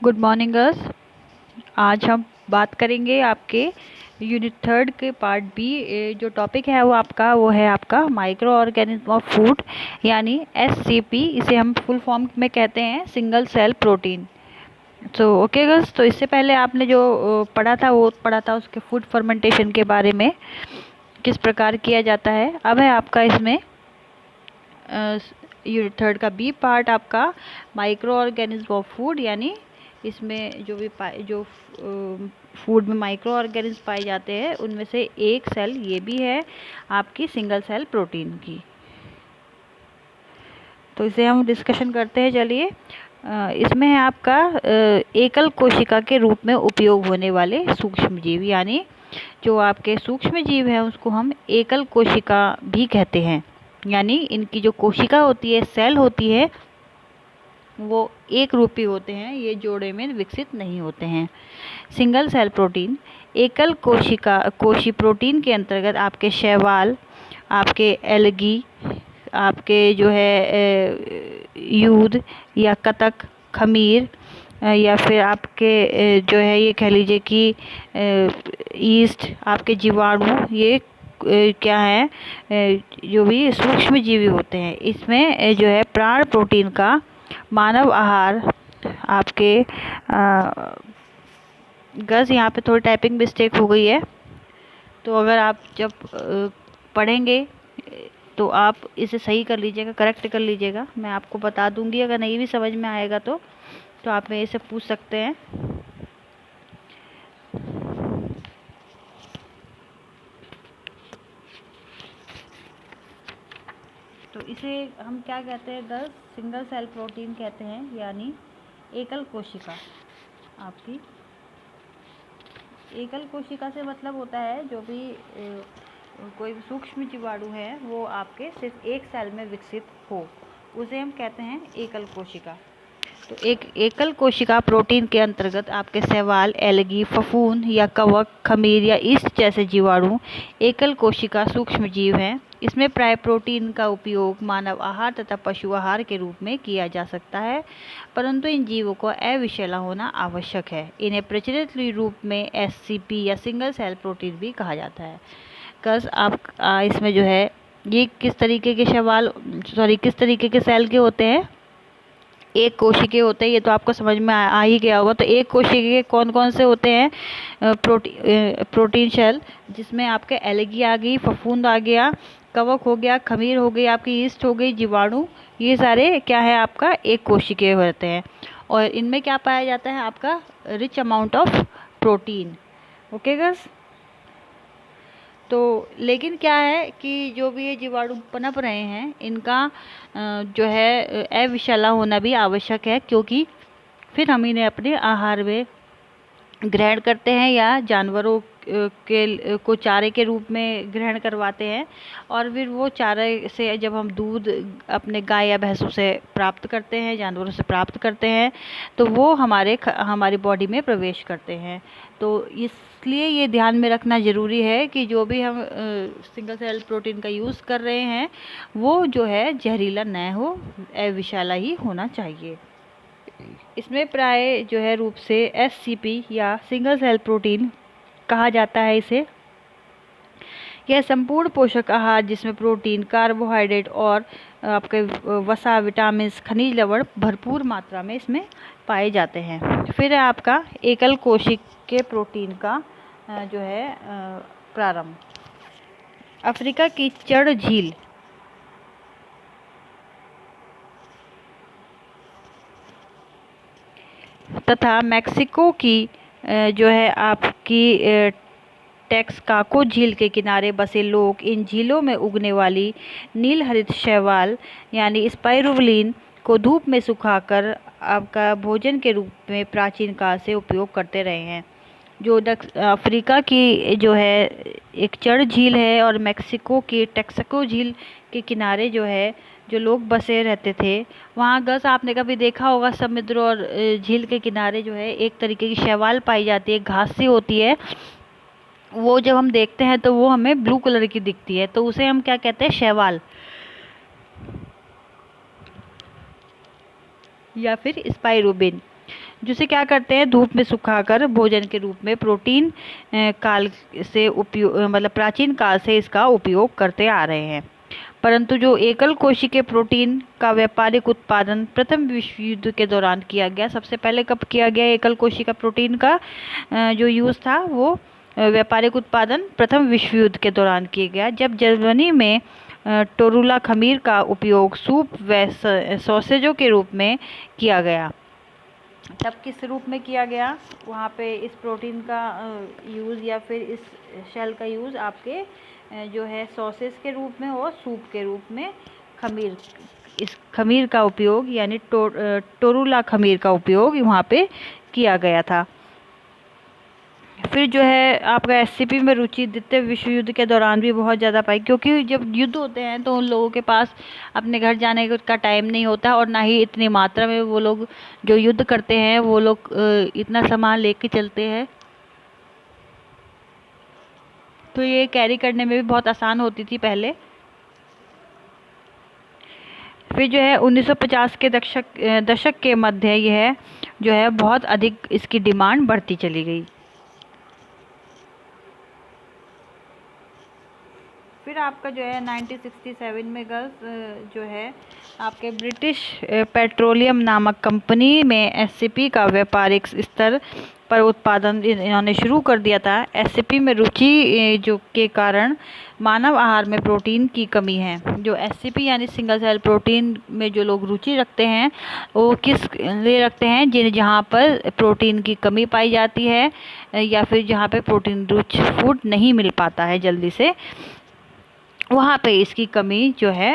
Good morning girls. आज हम बात करेंगे आपके यूनिट थर्ड के पार्ट बी। जो टॉपिक है वो है आपका माइक्रो ऑर्गेनिज्म ऑफ फूड, यानी एससीपी। इसे हम फुल फॉर्म में कहते हैं सिंगल सेल प्रोटीन। तो ओके गर्ल्स, तो इससे पहले आपने जो पढ़ा था उसके फूड फर्मेंटेशन के बारे में, किस प्रकार किया जाता है। अब है आपका इसमें यूनिट थर्ड का बी पार्ट, आपका माइक्रो ऑर्गेनिज्म ऑफ फूड, यानी इसमें जो फूड में माइक्रो ऑर्गेनिज्म पाए जाते हैं उनमें से एक सेल ये भी है आपकी सिंगल सेल प्रोटीन की। तो इसे हम डिस्कशन करते हैं। चलिए, इसमें है आपका एकल कोशिका के रूप में उपयोग होने वाले सूक्ष्म जीव, यानी जो आपके सूक्ष्म जीव हैं उसको हम एकल कोशिका भी कहते हैं। यानी इनकी जो कोशिका होती है, सेल होती है, वो एक रूपी होते हैं, ये जोड़े में विकसित नहीं होते हैं। सिंगल सेल प्रोटीन एकल कोशी प्रोटीन के अंतर्गत आपके शैवाल, आपके एल्गी, आपके जो है यूद या कतक, खमीर, या फिर आपके जो है ये कह लीजिए कि ईस्ट, आपके जीवाणु, ये क्या है, जो भी सूक्ष्म जीवी होते हैं। इसमें जो है प्राण प्रोटीन का मानव आहार आपके गज यहाँ पे थोड़ी टाइपिंग मिस्टेक हो गई है, तो अगर आप जब पढ़ेंगे तो आप इसे सही कर लीजिएगा, करेक्ट कर लीजिएगा। मैं आपको बता दूंगी, अगर नहीं भी समझ में आएगा तो आप मेरे से पूछ सकते हैं। तो इसे हम क्या कहते हैं गर्ल्स? सिंगल सेल प्रोटीन कहते हैं, यानी एकल कोशिका। आपकी एकल कोशिका से मतलब होता है जो भी कोई सूक्ष्म जीवाणु है वो आपके सिर्फ एक सेल में विकसित हो, उसे हम कहते हैं एकल कोशिका। तो एक एकल कोशिका प्रोटीन के अंतर्गत आपके शैवाल, एल्गी, फफूंद या कवक, खमीर या ईस्ट जैसे जीवाणु एकल कोशिका सूक्ष्म जीव हैं। इसमें प्राय प्रोटीन का उपयोग मानव आहार तथा पशु आहार के रूप में किया जा सकता है, परंतु इन जीवों को अविषैला होना आवश्यक है। इन्हें प्रचलित रूप में एससीपी या सिंगल सेल प्रोटीन भी कहा जाता है। कस आप इसमें जो है ये किस तरीके के सेल के होते हैं? एक कोशिके होते हैं, ये तो आपको समझ में आ ही गया होगा। तो एक कोशिके के कौन कौन से होते हैं? प्रोटीन शेल, जिसमें आपके एल्गी आ गई, फफूंद आ गया, कवक हो गया, खमीर हो गई, आपकी ईस्ट हो गई, जीवाणु, ये सारे क्या है आपका एक कोशिके होते हैं। और इनमें क्या पाया जाता है? आपका rich amount of protein. Okay girls, तो लेकिन क्या है कि जो भी ये जीवाणु पनप रहे हैं इनका जो है अविषैला होना भी आवश्यक है, क्योंकि फिर हम इन्हें अपने आहार में ग्रहण करते हैं या जानवरों के को चारे के रूप में ग्रहण करवाते हैं। और फिर वो चारे से जब हम दूध अपने गाय या भैंसों से प्राप्त करते हैं, जानवरों से प्राप्त करते हैं, तो वो हमारी बॉडी में प्रवेश करते हैं। तो इसलिए ये ध्यान में रखना ज़रूरी है कि जो भी हम सिंगल सेल प्रोटीन का यूज़ कर रहे हैं वो जो है जहरीला न हो, अविषैला ही होना चाहिए। इसमें प्राय जो है रूप से एससीपी या सिंगल सेल प्रोटीन कहा जाता है इसे। यह संपूर्ण पोषक आहार जिसमें प्रोटीन, कार्बोहाइड्रेट और आपके वसा, विटामिन, खनिज लवण भरपूर मात्रा में इसमें पाए जाते हैं। फिर है आपका एकल कोशिकीय प्रोटीन का जो है प्रारंभ। अफ्रीका की चड़ झील तथा मैक्सिको की जो है आपकी टेक्सकाको झील के किनारे बसे लोग इन झीलों में उगने वाली नील हरित शैवाल यानी स्पाइरुलिन को धूप में सुखाकर आपका भोजन के रूप में प्राचीन काल से उपयोग करते रहे हैं। जो अफ्रीका की जो है एक चड़ झील है और मैक्सिको की टेक्साको झील के किनारे जो है जो लोग बसे रहते थे, वहाँ गस आपने कभी देखा होगा समुद्र और झील के किनारे जो है एक तरीके की शैवाल पाई जाती है, घास सी होती है। वो जब हम देखते हैं तो वो हमें ब्लू कलर की दिखती है, तो उसे हम क्या कहते हैं? शैवाल या फिर स्पाइरुबिन। जिसे क्या करते हैं, धूप में सुखाकर भोजन के रूप में प्रोटीन काल से उपयोग मतलब प्राचीन काल से इसका उपयोग करते आ रहे हैं। परंतु जो एकल कोशिकीय प्रोटीन का व्यापारिक उत्पादन प्रथम विश्व युद्ध के दौरान किया गया। सबसे पहले कब किया गया एकल कोशिका प्रोटीन का जो यूज़ था वो व्यापारिक उत्पादन प्रथम विश्व युद्ध के दौरान किया गया, जब जर्मनी में टोरुला खमीर का उपयोग सूप व सॉसेजों के रूप में किया गया। तब किस रूप में किया गया, वहाँ पे इस प्रोटीन का यूज़ या फिर इस शेल का यूज़ आपके जो है सॉसेस के रूप में और सूप के रूप में इस खमीर का उपयोग यानी टोरुला खमीर का उपयोग वहाँ पे किया गया था। फिर जो है आपका एससीपी में रुचि द्वितीय विश्व युद्ध के दौरान भी बहुत ज़्यादा पाई, क्योंकि जब युद्ध होते हैं तो उन लोगों के पास अपने घर जाने का टाइम नहीं होता और ना ही इतनी मात्रा में वो लोग जो युद्ध करते हैं वो लोग इतना सामान लेके चलते हैं, तो ये कैरी करने में भी बहुत आसान होती थी पहले। फिर जो है 1950 के दशक के मध्य यह जो है बहुत अधिक इसकी डिमांड बढ़ती चली गई। फिर आपका जो है 1967 में गर्ल्स जो है आपके ब्रिटिश पेट्रोलियम नामक कंपनी में एससीपी का व्यापारिक स्तर पर उत्पादन इन्होंने शुरू कर दिया था। एससीपी में रुचि जो के कारण मानव आहार में प्रोटीन की कमी है। जो एससीपी यानी सिंगल सेल प्रोटीन में जो लोग रुचि रखते हैं वो किस लिए रखते हैं, जहाँ पर प्रोटीन की कमी पाई जाती है या फिर जहाँ पे प्रोटीन रिच फूड नहीं मिल पाता है जल्दी से, वहाँ पे इसकी कमी जो है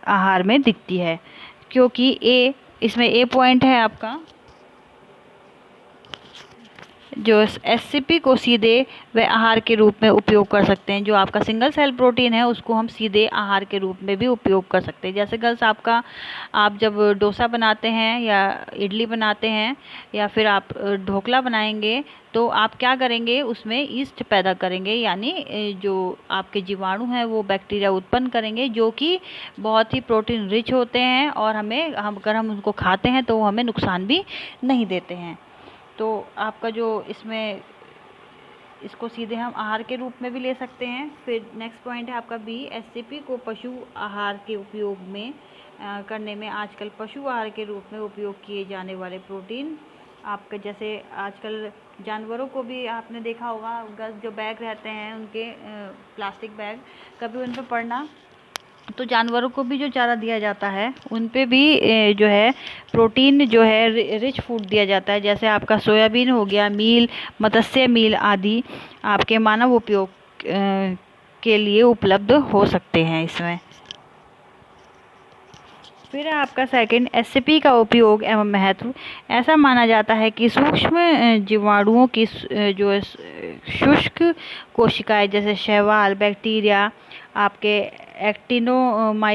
आहार में दिखती है। क्योंकि इसमें ए पॉइंट है आपका, जो एससीपी को सीधे व आहार के रूप में उपयोग कर सकते हैं। जो आपका सिंगल सेल प्रोटीन है उसको हम सीधे आहार के रूप में भी उपयोग कर सकते हैं। जैसे गर्ल्स आप जब डोसा बनाते हैं या इडली बनाते हैं या फिर आप ढोकला बनाएंगे तो आप क्या करेंगे, उसमें ईस्ट पैदा करेंगे, यानी जो आपके जीवाणु हैं वो बैक्टीरिया उत्पन्न करेंगे जो कि बहुत ही प्रोटीन रिच होते हैं और अगर हम उनको खाते हैं तो वो हमें नुकसान भी नहीं देते हैं। तो आपका जो इसको सीधे हम आहार के रूप में भी ले सकते हैं। फिर नेक्स्ट पॉइंट है आपका बी, एससीपी को पशु आहार के उपयोग में करने में आजकल पशु आहार के रूप में उपयोग किए जाने वाले प्रोटीन आपके जैसे आजकल जानवरों को भी आपने देखा होगा, जो बैग रहते हैं उनके प्लास्टिक बैग, कभी उन पर पड़ना, तो जानवरों को भी जो चारा दिया जाता है उन पे भी जो है प्रोटीन जो है रिच फूड दिया जाता है। जैसे आपका सोयाबीन हो गया, मील, मत्स्य मील आदि आपके मानव उपयोग के लिए उपलब्ध हो सकते हैं इसमें। फिर आपका सेकंड, एससीपी का उपयोग एवं महत्व। ऐसा माना जाता है कि सूक्ष्म जीवाणुओं की जो शुष्क कोशिकाएं जैसे शैवाल, बैक्टीरिया, आपके एक्टिनोमाइसाइटिस,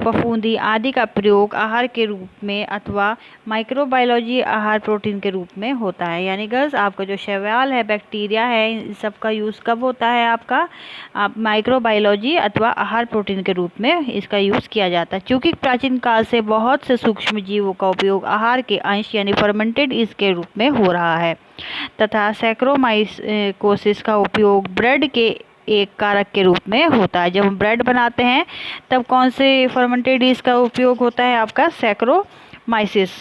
फफूंदी आदि का प्रयोग आहार के रूप में अथवा माइक्रोबायोलॉजी आहार प्रोटीन के रूप में होता है। यानी गर्ल्स आपका जो शैवाल है, बैक्टीरिया है, इन सब का यूज़ कब होता है आपका माइक्रोबायोलॉजी अथवा आहार प्रोटीन के रूप में इसका यूज़ किया जाता है। क्योंकि प्राचीन काल से बहुत से सूक्ष्म जीवों का उपयोग आहार के अंश यानी फर्मेंटेड ईस्ट के रूप में हो रहा है तथा सैक्रोमाइकोसिस का उपयोग ब्रेड के एक कारक के रूप में होता है। जब हम ब्रेड बनाते हैं तब कौन से फर्मेंटेड ईस्ट का उपयोग होता है, आपका सैक्रोमाइसिस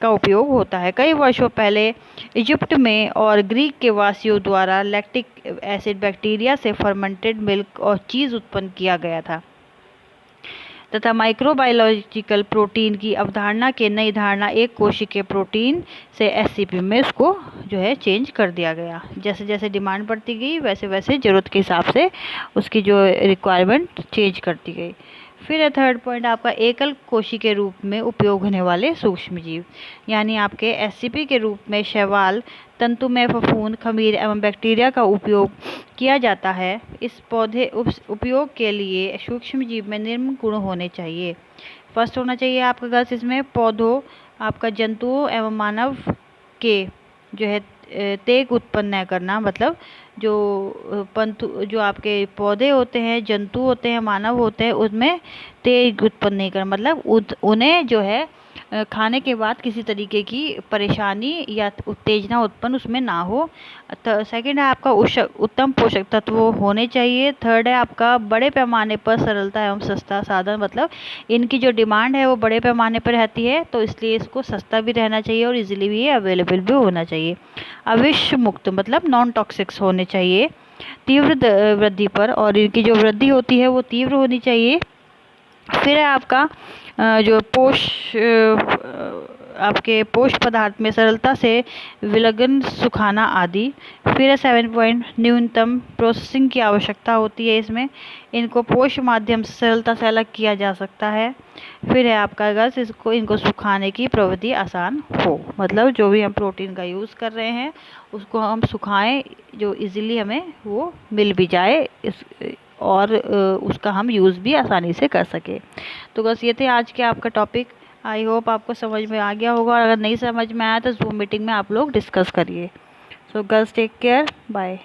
का उपयोग होता है। कई वर्षों पहले इजिप्ट में और ग्रीक के वासियों द्वारा लैक्टिक एसिड बैक्टीरिया से फर्मेंटेड मिल्क और चीज़ उत्पन्न किया गया था तथा माइक्रोबायोलॉजिकल प्रोटीन की अवधारणा के नई धारणा एक कोशिकीय प्रोटीन से एससीपी में उसको जो है चेंज कर दिया गया। जैसे जैसे डिमांड बढ़ती गई वैसे वैसे ज़रूरत के हिसाब से उसकी जो रिक्वायरमेंट चेंज करती गई। फिर है थर्ड पॉइंट आपका एकल कोशिकीय के रूप में उपयोग होने वाले सूक्ष्मजीव, यानी आपके एससीपी के रूप में शैवाल, तंतुमय फफूंद, खमीर एवं बैक्टीरिया का उपयोग किया जाता है। इस पौधे उपयोग के लिए सूक्ष्मजीव में निम्न गुण होने चाहिए। फर्स्ट होना चाहिए आपका गर्ल्स इसमें पौधों, आपका जंतुओं एवं मानव के जो है तेग उत्पन्न न करना, मतलब जो आपके पौधे होते हैं, जंतु होते हैं, मानव होते हैं, उसमें तेग उत्पन्न नहीं करना, मतलब उन्हें जो है खाने के बाद किसी तरीके की परेशानी या उत्तेजना उत्पन्न उसमें ना हो। सेकंड है आपका उत्तम पोषक तत्व होने चाहिए। थर्ड है आपका बड़े पैमाने पर सरलता एवं सस्ता साधन, मतलब इनकी जो डिमांड है वो बड़े पैमाने पर रहती है, तो इसलिए इसको सस्ता भी रहना चाहिए और इजीली भी अवेलेबल भी होना चाहिए। अविष मुक्त मतलब नॉन टॉक्सिक्स होने चाहिए। तीव्र वृद्धि पर, और इनकी जो वृद्धि होती है वो तीव्र होनी चाहिए। फिर है आपका जो आपके पोष पदार्थ में सरलता से विलगन सुखाना आदि। फिर है 7 पॉइंट, न्यूनतम प्रोसेसिंग की आवश्यकता होती है इसमें, इनको पोष माध्यम से सरलता से अलग किया जा सकता है। फिर है आपका गैस, इनको सुखाने की प्रविधि आसान हो, मतलब जो भी हम प्रोटीन का यूज़ कर रहे हैं उसको हम सुखाएं जो इजीली हमें वो मिल भी जाए और उसका हम यूज़ भी आसानी से कर सके। तो बस ये थे आज के आपका टॉपिक। आई होप आपको समझ में आ गया होगा, और अगर नहीं समझ में आया तो ज़ूम मीटिंग में आप लोग डिस्कस करिए। So girls take care, bye.